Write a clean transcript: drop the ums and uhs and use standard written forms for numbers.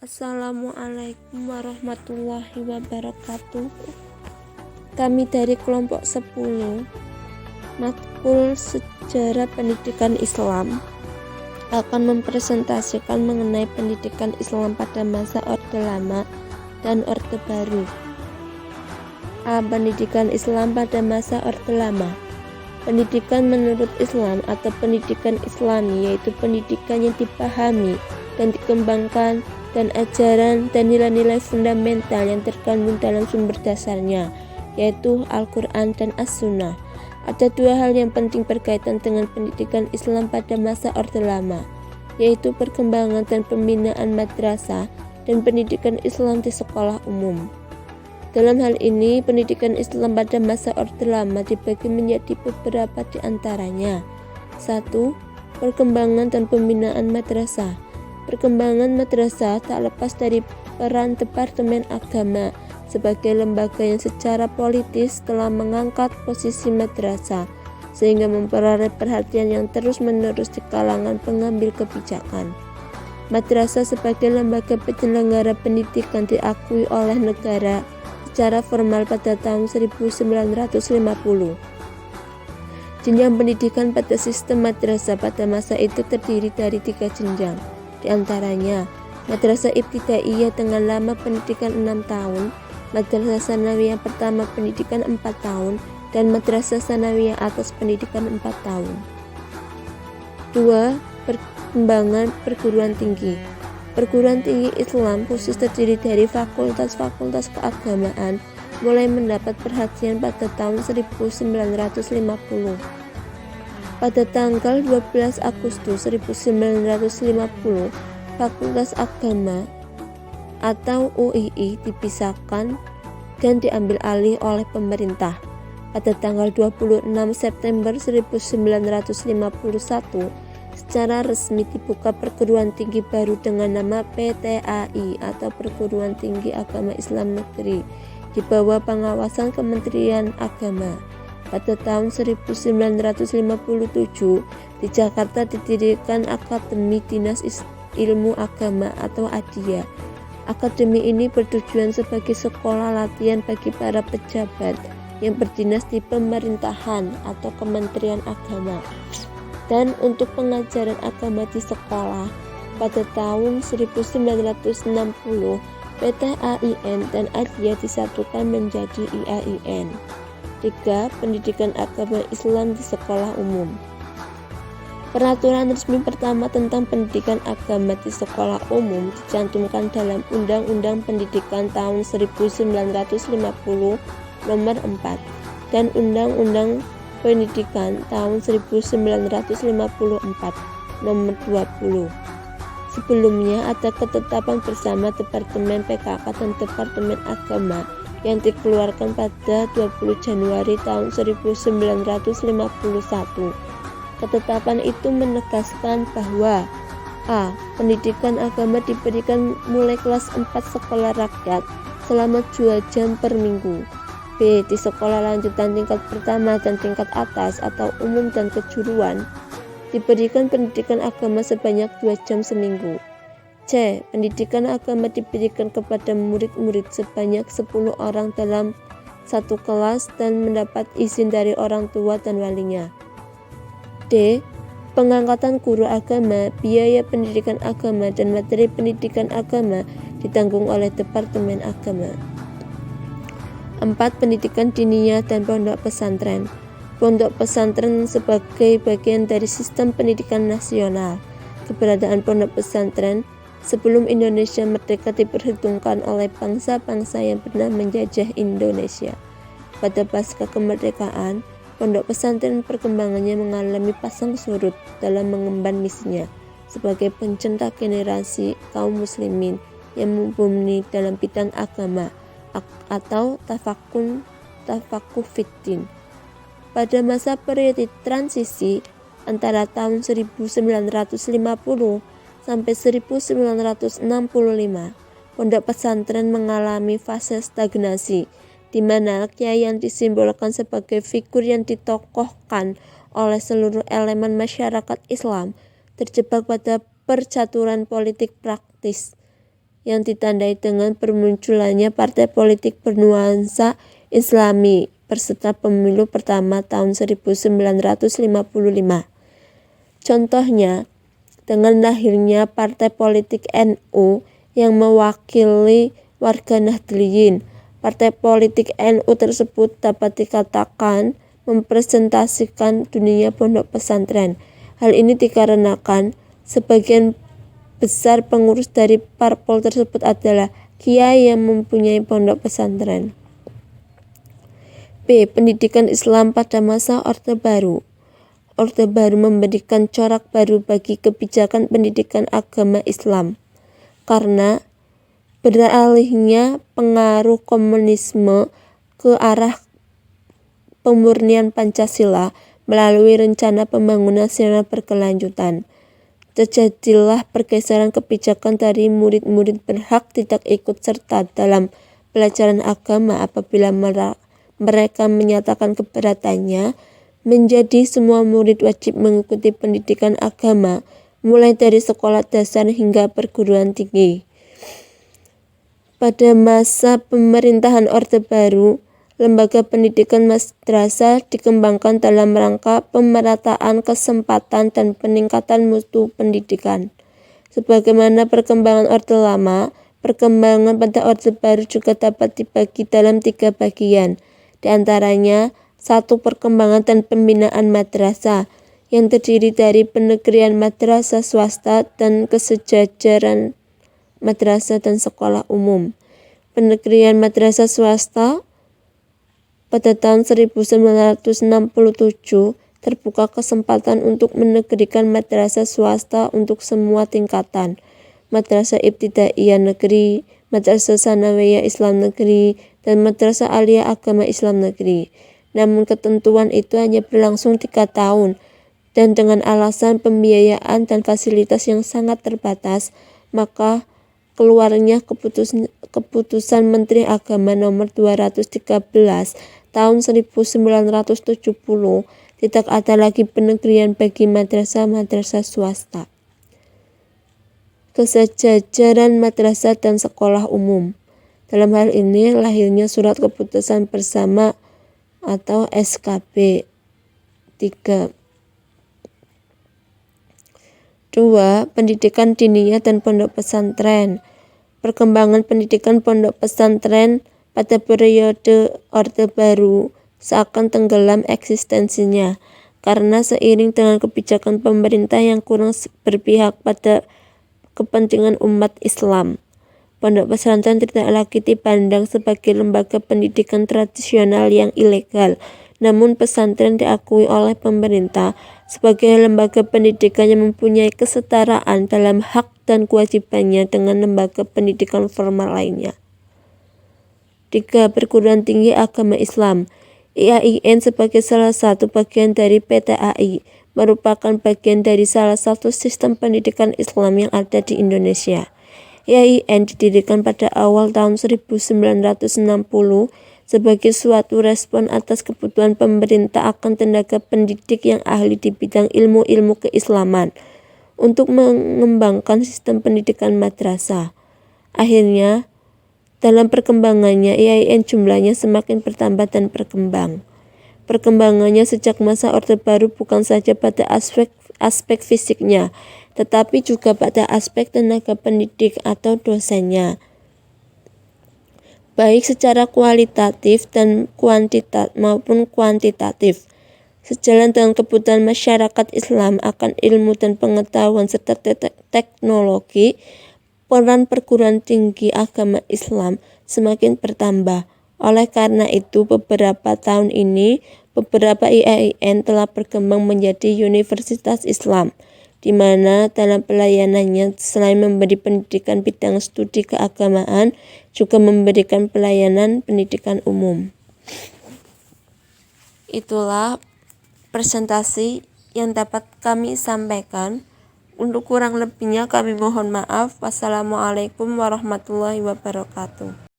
Assalamualaikum warahmatullahi wabarakatuh. Kami dari kelompok 10 Matkul Sejarah Pendidikan Islam akan mempresentasikan mengenai pendidikan Islam pada masa Orde Lama dan Orde Baru. A. Pendidikan Islam pada masa Orde Lama. Pendidikan menurut Islam atau pendidikan Islami yaitu pendidikan yang dipahami dan dikembangkan dan ajaran dan nilai-nilai fundamental yang terkandung dalam sumber dasarnya, yaitu Al-Quran dan As-Sunnah. Ada dua hal yang penting berkaitan dengan pendidikan Islam pada masa Orde Lama, yaitu perkembangan dan pembinaan madrasah dan pendidikan Islam di sekolah umum. Dalam hal ini, pendidikan Islam pada masa Orde Lama dibagi menjadi beberapa di antaranya. 1. Perkembangan dan pembinaan madrasah. Perkembangan madrasah tak lepas dari peran Departemen Agama sebagai lembaga yang secara politis telah mengangkat posisi madrasah sehingga memperoleh perhatian yang terus-menerus di kalangan pengambil kebijakan. Madrasah sebagai lembaga penyelenggara pendidikan diakui oleh negara secara formal pada tahun 1950. Jenjang pendidikan pada sistem madrasah pada masa itu terdiri dari 3 jenjang. Di antaranya, Madrasah Ibtidaiyah dengan lama pendidikan 6 tahun, Madrasah Sanawiyah pertama pendidikan 4 tahun, dan Madrasah Sanawiyah atas pendidikan 4 tahun. 2. Perkembangan perguruan tinggi. Perguruan tinggi Islam khusus terdiri dari fakultas-fakultas keagamaan mulai mendapat perhatian pada tahun 1950. Pada tanggal 12 Agustus 1950, Fakultas Agama atau UII dipisahkan dan diambil alih oleh pemerintah. Pada tanggal 26 September 1951, secara resmi dibuka perguruan tinggi baru dengan nama PTAI atau Perguruan Tinggi Agama Islam Negeri di bawah pengawasan Kementerian Agama. Pada tahun 1957, di Jakarta didirikan Akademi Dinas Ilmu Agama atau ADIA. Akademi ini bertujuan sebagai sekolah latihan bagi para pejabat yang berdinas di pemerintahan atau Kementerian Agama. Dan untuk pengajaran agama di sekolah, pada tahun 1960, PTAIN dan ADIA disatukan menjadi IAIN. 3. Pendidikan agama Islam di sekolah umum. Peraturan resmi pertama tentang pendidikan agama di sekolah umum dicantumkan dalam Undang-Undang Pendidikan tahun 1950 nomor 4 dan Undang-Undang Pendidikan tahun 1954 nomor 20. Sebelumnya ada ketetapan bersama Departemen PKK dan Departemen Agama yang dikeluarkan pada 20 Januari tahun 1951. Ketetapan itu menegaskan bahwa A. Pendidikan agama diberikan mulai kelas 4 sekolah rakyat selama 2 jam per minggu. B. Di sekolah lanjutan tingkat pertama dan tingkat atas atau umum dan kejuruan diberikan pendidikan agama sebanyak 2 jam seminggu. C. Pendidikan agama diberikan kepada murid-murid sebanyak 10 orang dalam satu kelas dan mendapat izin dari orang tua dan walinya. D. Pengangkatan guru agama, biaya pendidikan agama, dan materi pendidikan agama ditanggung oleh Departemen Agama. 4. Pendidikan diniyah dan pondok pesantren. Pondok pesantren sebagai bagian dari sistem pendidikan nasional. Keberadaan pondok pesantren sebelum Indonesia merdeka diperhitungkan oleh bangsa-bangsa yang pernah menjajah Indonesia. Pada pasca kemerdekaan, pondok pesantren perkembangannya mengalami pasang surut dalam mengemban misinya sebagai pencetak generasi kaum muslimin yang mumpuni dalam bidang agama atau tafakuh fiddin. Pada masa periode transisi antara tahun 1950 sampai 1965, pondok pesantren mengalami fase stagnasi, di mana kiai yang disimbolkan sebagai figur yang ditokohkan oleh seluruh elemen masyarakat Islam terjebak pada percaturan politik praktis. yang ditandai dengan bermunculannya partai politik bernuansa Islami peserta pemilu pertama tahun 1955. Contohnya, dengan lahirnya partai politik NU yang mewakili warga Nahdliyin. Partai politik NU tersebut dapat dikatakan mempresentasikan dunia pondok pesantren. Hal ini dikarenakan sebagian besar pengurus dari parpol tersebut adalah kiai yang mempunyai pondok pesantren. B. Pendidikan Islam pada masa Orde Baru. Orde Baru memberikan corak baru bagi kebijakan pendidikan agama Islam karena beralihnya pengaruh komunisme ke arah pemurnian Pancasila melalui rencana pembangunan secara berkelanjutan. Terjadilah pergeseran kebijakan dari murid-murid berhak tidak ikut serta dalam pelajaran agama apabila mereka menyatakan keberatannya, menjadi semua murid wajib mengikuti pendidikan agama mulai dari sekolah dasar hingga perguruan tinggi. Pada masa pemerintahan Orde Baru, lembaga pendidikan madrasah dikembangkan dalam rangka pemerataan kesempatan dan peningkatan mutu pendidikan. Sebagaimana perkembangan Orde Lama, perkembangan pada Orde Baru juga dapat dibagi dalam 3 bagian, di antaranya 1. Perkembangan dan pembinaan madrasah, yang terdiri dari penegrian madrasah swasta dan kesejajaran madrasah dan sekolah umum. Penegrian madrasah swasta pada tahun 1967 terbuka kesempatan untuk menegrikan madrasah swasta untuk semua tingkatan. Madrasah Ibtidaiyah Negeri, Madrasah Sanawiyah Islam Negeri, dan Madrasah Aliyah Agama Islam Negeri. Namun ketentuan itu hanya berlangsung 3 tahun, dan dengan alasan pembiayaan dan fasilitas yang sangat terbatas, maka keluarnya keputusan Menteri Agama nomor 213 tahun 1970 tidak ada lagi penegrian bagi madrasah-madrasah swasta. Kesejajaran madrasah dan sekolah umum. Dalam hal ini lahirnya Surat Keputusan Bersama atau SKB 3. 2. Pendidikan diniyah dan pondok pesantren. Perkembangan pendidikan pondok pesantren pada periode Orde Baru seakan tenggelam eksistensinya karena seiring dengan kebijakan pemerintah yang kurang berpihak pada kepentingan umat Islam. Pondok pesantren tidak lagi dipandang sebagai lembaga pendidikan tradisional yang ilegal, namun pesantren diakui oleh pemerintah sebagai lembaga pendidikan yang mempunyai kesetaraan dalam hak dan kewajibannya dengan lembaga pendidikan formal lainnya. 3. Perguruan Tinggi Agama Islam. IAIN sebagai salah satu bagian dari PTAI merupakan bagian dari salah satu sistem pendidikan Islam yang ada di Indonesia. IAIN didirikan pada awal tahun 1960 sebagai suatu respon atas kebutuhan pemerintah akan tenaga pendidik yang ahli di bidang ilmu-ilmu keislaman untuk mengembangkan sistem pendidikan madrasah. Akhirnya, dalam perkembangannya, IAIN jumlahnya semakin bertambah dan berkembang. Perkembangannya sejak masa Orde Baru bukan saja pada aspek fisiknya, tetapi juga pada aspek tenaga pendidik atau dosennya, baik secara kualitatif dan maupun kuantitatif. Sejalan dengan kebutuhan masyarakat Islam akan ilmu dan pengetahuan serta teknologi, peran perguruan tinggi agama Islam semakin bertambah. Oleh karena itu, beberapa tahun ini, beberapa IAIN telah berkembang menjadi Universitas Islam, di mana dalam pelayanannya selain memberi pendidikan bidang studi keagamaan, juga memberikan pelayanan pendidikan umum. Itulah presentasi yang dapat kami sampaikan. Untuk kurang lebihnya kami mohon maaf. Wassalamualaikum warahmatullahi wabarakatuh.